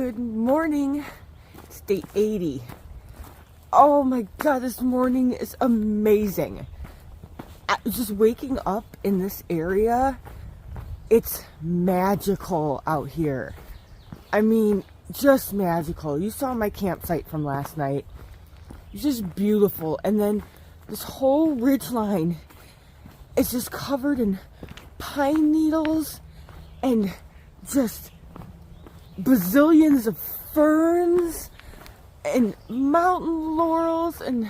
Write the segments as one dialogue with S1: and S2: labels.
S1: Good morning. It's day 80. Oh my god, this morning is amazing. Just waking up in this area, it's magical out here. I mean, just magical. You saw my campsite from last night. It's just beautiful. And then this whole ridgeline is just covered in pine needles and just bazillions of ferns and mountain laurels and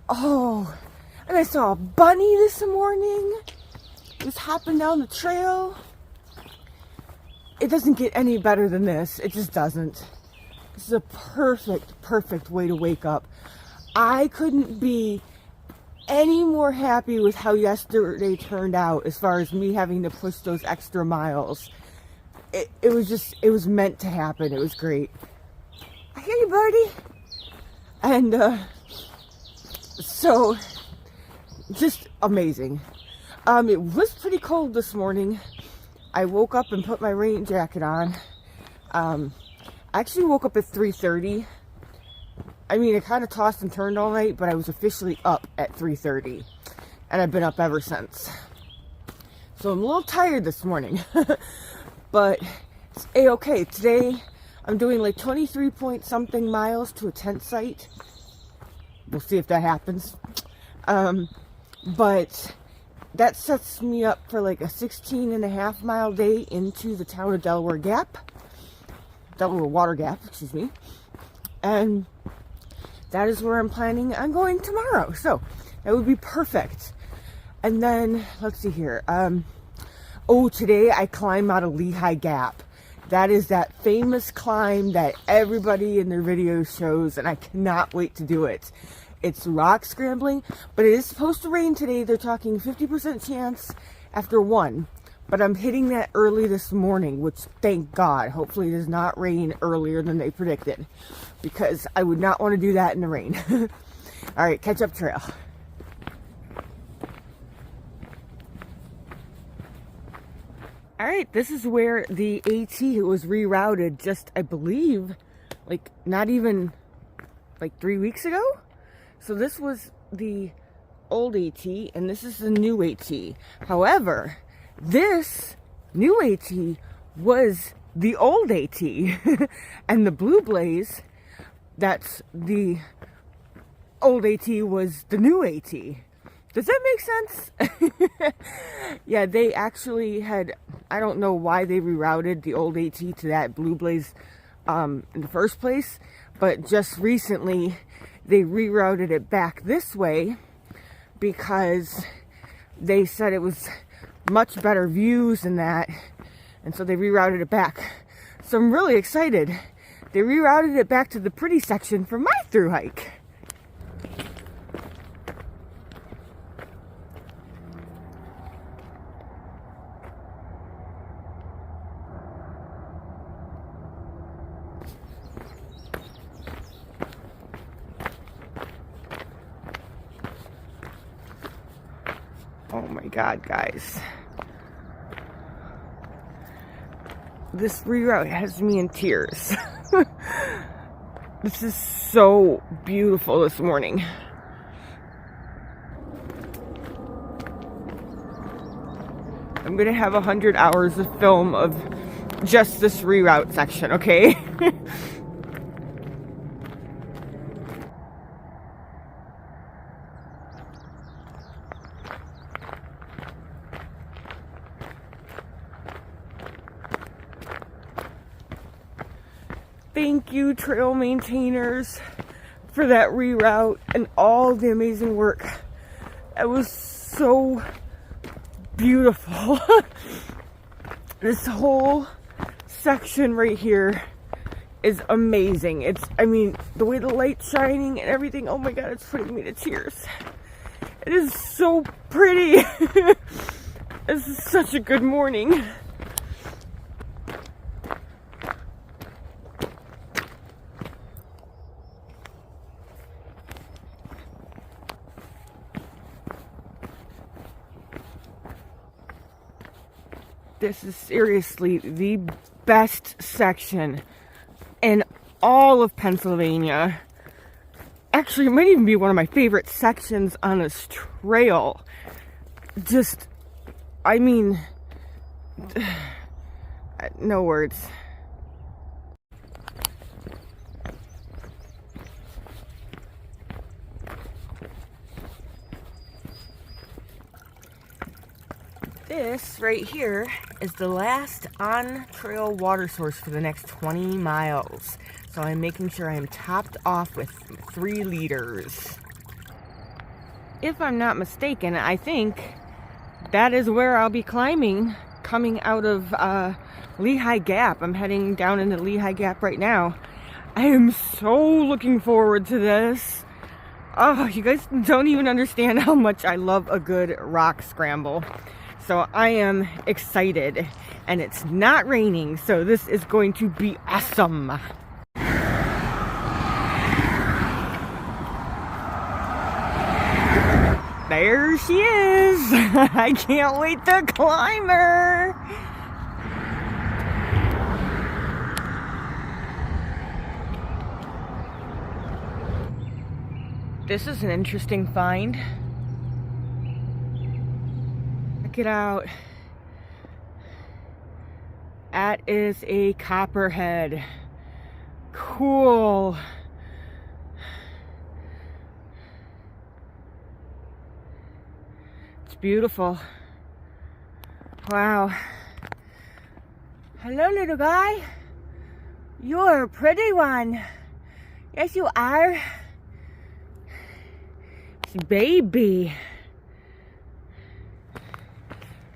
S1: I saw a bunny this morning just hopping down the trail. It doesn't get any better than this. It just doesn't. This is a perfect way to wake up. I couldn't be any more happy with how yesterday turned out as far as me having to push those extra miles. It was meant to happen. It was great. I hear you, birdie. And so just amazing. It was pretty cold this morning. I woke up and put my rain jacket on. I actually woke up at 3:30. I mean, I kind of tossed and turned all night, but I was officially up at 3:30. And I've been up ever since. So I'm a little tired this morning. But it's a-okay. Today, I'm doing like 23 point something miles to a tent site. We'll see if that happens. But that sets me up for like a 16.5 mile day into the town of Delaware Water Gap, excuse me. And that is where I'm planning on going tomorrow. So that would be perfect. And then, let's see here. Today I climb out of Lehigh Gap. That is that famous climb that everybody in their videos shows, and I cannot wait to do it. It's rock scrambling, but it is supposed to rain today. They're talking 50% chance after 1. But I'm hitting that early this morning, which thank God. Hopefully it does not rain earlier than they predicted, because I would not want to do that in the rain. All right, catch up trail. All right, this is where the AT was rerouted just, I believe, like not even like 3 weeks ago. So this was the old AT and this is the new AT. However, this new AT was the old AT and the blue blaze, that's the old AT, was the new AT. Does that make sense? Yeah, they actually had, I don't know why they rerouted the old AT to that blue blaze in the first place, but just recently they rerouted it back this way because they said it was much better views than that, and so they rerouted it back. So I'm really excited. They rerouted it back to the pretty section for my through hike. Oh my God, guys. This reroute has me in tears. This is so beautiful this morning. I'm gonna have 100 hours of film of just this reroute section, okay? Thank you, trail maintainers, for that reroute and all the amazing work. It was so beautiful. This whole section right here is amazing. I mean, the way the light's shining and everything, oh my God, it's putting me to tears. It is so pretty. This is such a good morning. This is seriously the best section all of Pennsylvania. Actually, it might even be one of my favorite sections on this trail. Just, I mean, no words. This right here is the last on-trail water source for the next 20 miles. So I'm making sure I'm topped off with 3 liters. If I'm not mistaken, I think that is where I'll be climbing coming out of Lehigh Gap. I'm heading down into Lehigh Gap right now. I am so looking forward to this. Oh, you guys don't even understand how much I love a good rock scramble. So I am excited, and it's not raining, so this is going to be awesome. There she is. I can't wait to climb her. This is an interesting find. Check it out. That is a copperhead. Cool. It's beautiful. Wow. Hello, little guy. You're a pretty one. Yes, you are. It's baby.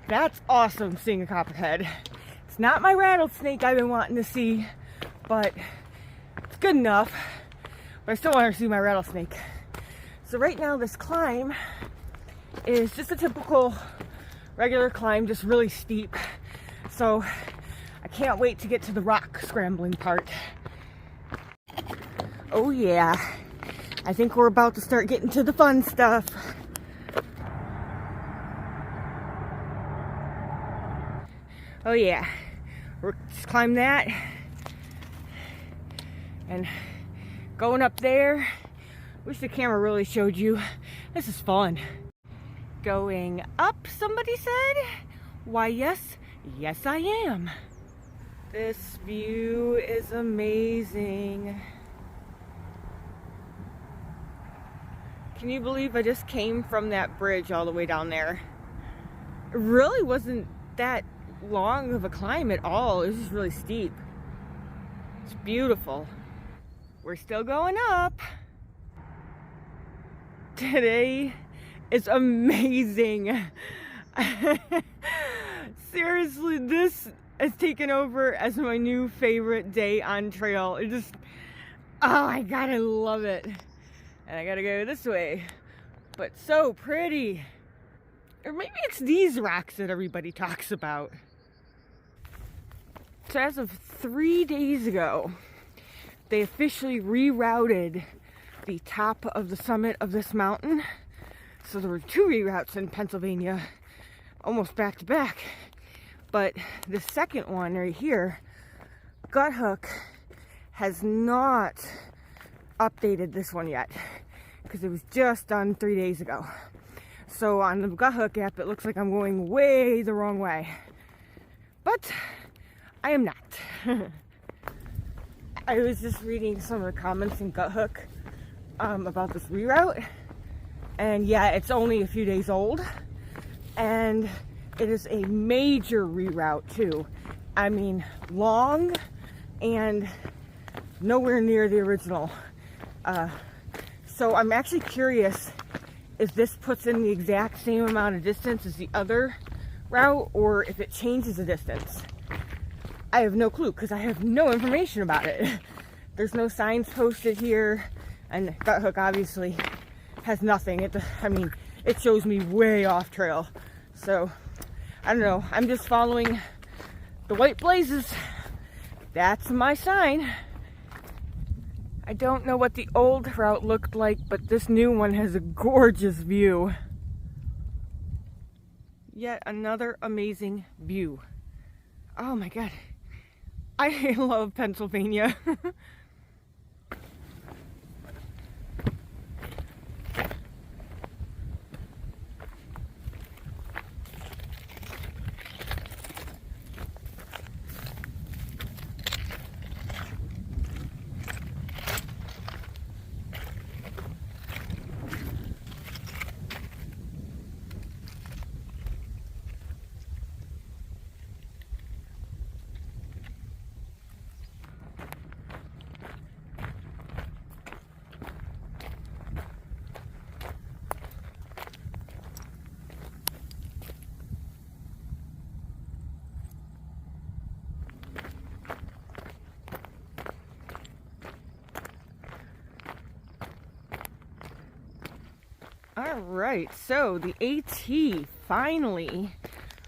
S1: That's awesome, seeing a copperhead. It's not my rattlesnake I've been wanting to see, but it's good enough. But I still want to see my rattlesnake. So right now this climb is just a typical regular climb, just really steep. So I can't wait to get to the rock scrambling part. Oh yeah, I think we're about to start getting to the fun stuff. Oh yeah, we're just climb that and going up there. Wish the camera really showed you. This is fun. Going up, somebody said? Why yes, yes I am. This view is amazing. Can you believe I just came from that bridge all the way down there? It really wasn't that long of a climb at all. It was just really steep. It's beautiful. We're still going up. Today is amazing. Seriously, this has taken over as my new favorite day on trail. It just, oh my god, I love it. And I gotta go this way. But so pretty. Or maybe it's these rocks that everybody talks about. So as of 3 days ago, they officially rerouted the top of the summit of this mountain. So there were 2 reroutes in Pennsylvania, almost back to back. But the second one right here, Gut Hook, has not updated this one yet because it was just done 3 days ago. So on the Gut Hook app, it looks like I'm going way the wrong way. But I am not. I was just reading some of the comments in Gut Hook about this reroute. And yeah, it's only a few days old. And it is a major reroute too. I mean, long and nowhere near the original. So I'm actually curious if this puts in the exact same amount of distance as the other route or if it changes the distance. I have no clue because I have no information about it. There's no signs posted here, and Gut Hook obviously has nothing. It shows me way off trail. So I don't know. I'm just following the white blazes. That's my sign. I don't know what the old route looked like, but this new one has a gorgeous view. Yet another amazing view. Oh my god. I love Pennsylvania. All right, so the AT finally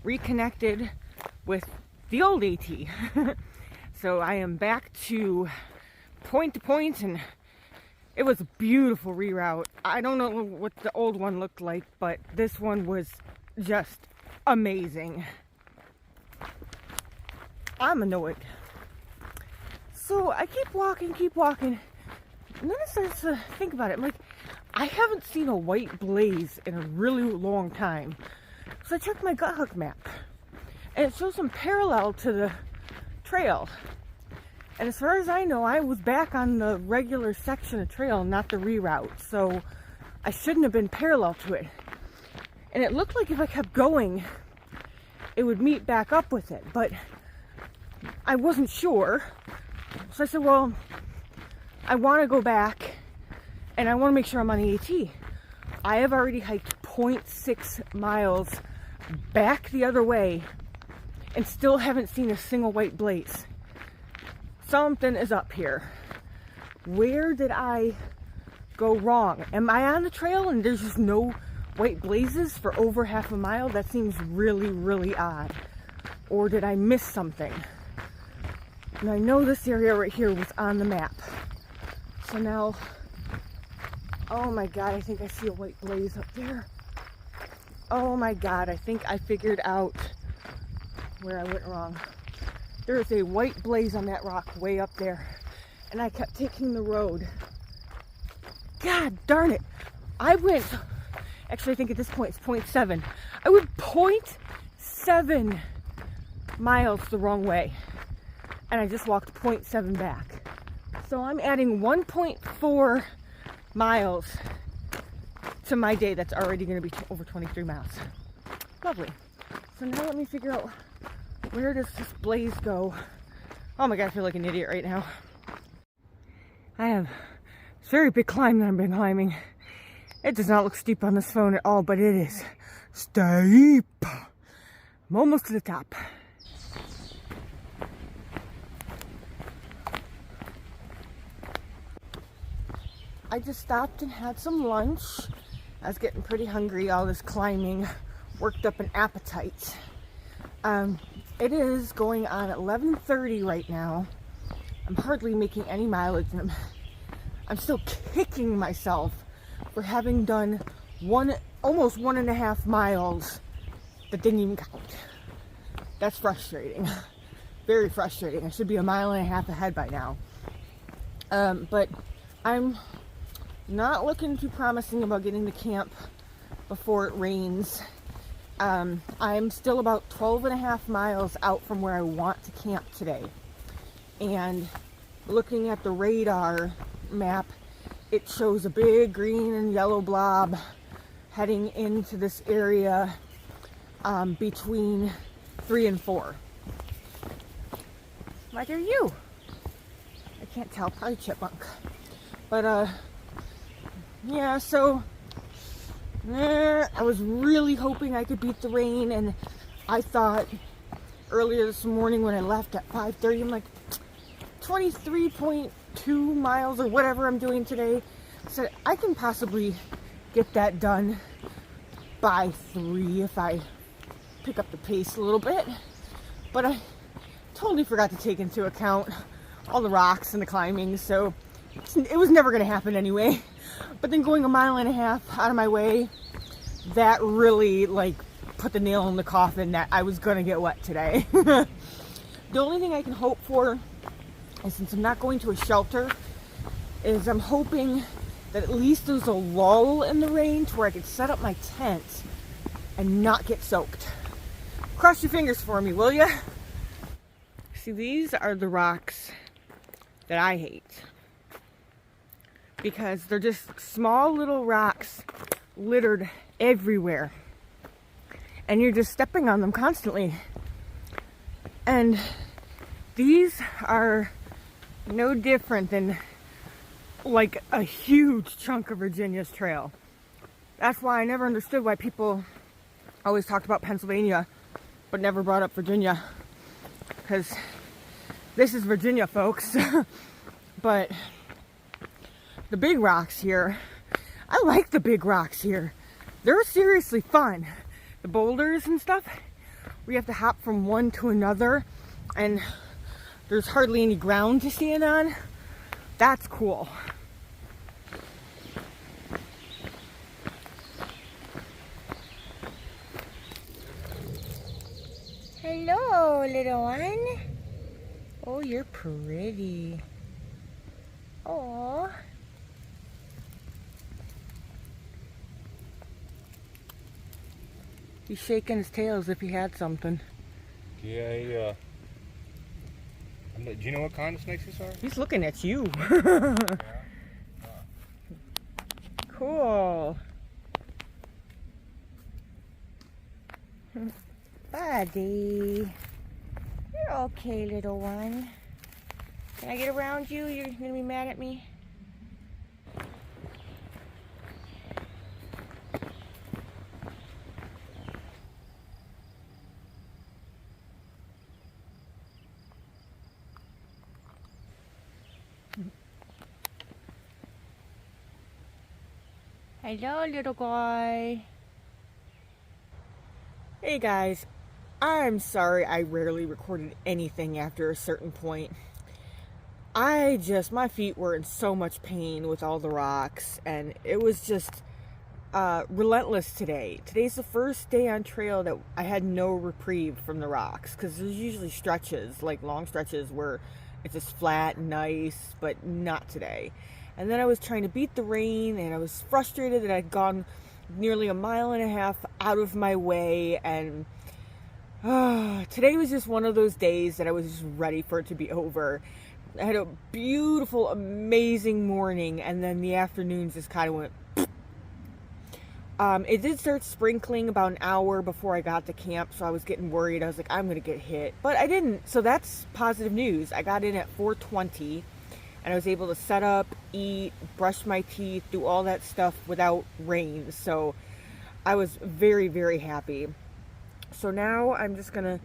S1: reconnected with the old AT. So I am back to point, and it was a beautiful reroute. I don't know what the old one looked like, but this one was just amazing. I'm annoyed. So I keep walking, and then I start to think about it. I'm like, I haven't seen a white blaze in a really long time. So I checked my gut hook map, and it shows them parallel to the trail. And as far as I know, I was back on the regular section of trail, not the reroute. So I shouldn't have been parallel to it. And it looked like if I kept going, it would meet back up with it. But I wasn't sure. So I said, well, I want to go back, and I want to make sure I'm on the AT. I have already hiked 0.6 miles back the other way and still haven't seen a single white blaze. Something is up here. Where did I go wrong? Am I on the trail and there's just no white blazes for over half a mile? That seems really, really odd. Or did I miss something? And I know this area right here was on the map. So now, oh my God, I think I see a white blaze up there. Oh my God, I think I figured out where I went wrong. There's a white blaze on that rock way up there. And I kept taking the road. God darn it. I went, actually I think at this point it's 0.7. I went 0.7 miles the wrong way. And I just walked 0.7 back. So I'm adding 1.4 miles to my day that's already going to be over 23 miles. Lovely. So now let me figure out, where does this blaze go? Oh my God, I feel like an idiot right now. I have this very big climb that I've been climbing. It does not look steep on this phone at all, but it is steep. I'm almost to the top. I just stopped and had some lunch. I was getting pretty hungry. All this climbing worked up an appetite. It is going on 11:30 right now. I'm hardly making any mileage, and I'm still kicking myself for having done almost 1.5 miles that didn't even count. That's frustrating. Very frustrating. I should be 1.5 miles ahead by now. But I'm not looking too promising about getting to camp before it rains. I'm still about 12.5 miles out from where I want to camp today. And looking at the radar map, it shows a big green and yellow blob heading into this area between 3 and 4. Like, are you? I can't tell, probably chipmunk. But yeah, so I was really hoping I could beat the rain, and I thought earlier this morning when I left at 5:30, I'm like, 23.2 miles or whatever I'm doing today. I said I can possibly get that done by 3 if I pick up the pace a little bit. But I totally forgot to take into account all the rocks and the climbing, so it was never going to happen anyway. But then going 1.5 miles out of my way, that really put the nail in the coffin that I was going to get wet today. The only thing I can hope for, and since I'm not going to a shelter, is I'm hoping that at least there's a lull in the rain to where I could set up my tent and not get soaked. Cross your fingers for me, will ya? See, these are the rocks that I hate, because they're just small little rocks littered everywhere, and you're just stepping on them constantly. And these are no different than like a huge chunk of Virginia's trail. That's why I never understood why people always talked about Pennsylvania but never brought up Virginia, because this is Virginia, folks. But the big rocks here, I like the big rocks here. They're seriously fun. The boulders and stuff, we have to hop from one to another, and there's hardly any ground to stand on. That's cool. Hello, little one. Oh, you're pretty. Oh. He's shaking his tail as if he had something.
S2: Yeah, do you know what kind of snakes these are?
S1: He's looking at you. Cool. Buddy. You're okay, little one. Can I get around you? You're gonna be mad at me? Hello, little guy. Hey guys, I'm sorry I rarely recorded anything after a certain point. My feet were in so much pain with all the rocks, and it was just relentless today. Today's the first day on trail that I had no reprieve from the rocks, because there's usually stretches, like long stretches, where it's just flat and nice, but not today. And then I was trying to beat the rain, and I was frustrated that I'd gone nearly a mile and a half out of my way, and today was just one of those days that I was just ready for it to be over. I had a beautiful, amazing morning, and then the afternoons just kind of went. It did start sprinkling about an hour before I got to camp, so I was getting worried. I was like, I'm going to get hit. But I didn't, so that's positive news. I got in at 4:20, and I was able to set up, eat, brush my teeth, do all that stuff without rain. So I was very, very happy. So now I'm just going to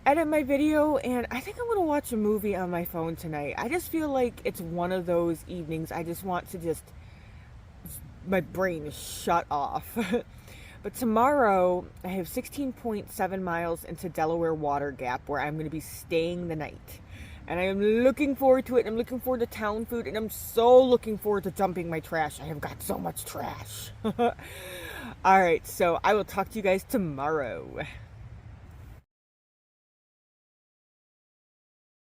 S1: edit my video, and I think I'm going to watch a movie on my phone tonight. I just feel like it's one of those evenings I just want to my brain is shut off. But tomorrow I have 16.7 miles into Delaware Water Gap, where I'm going to be staying the night. And I am looking forward to it. I'm looking forward to town food, and I'm so looking forward to dumping my trash. I have got so much trash. All right, so I will talk to you guys tomorrow.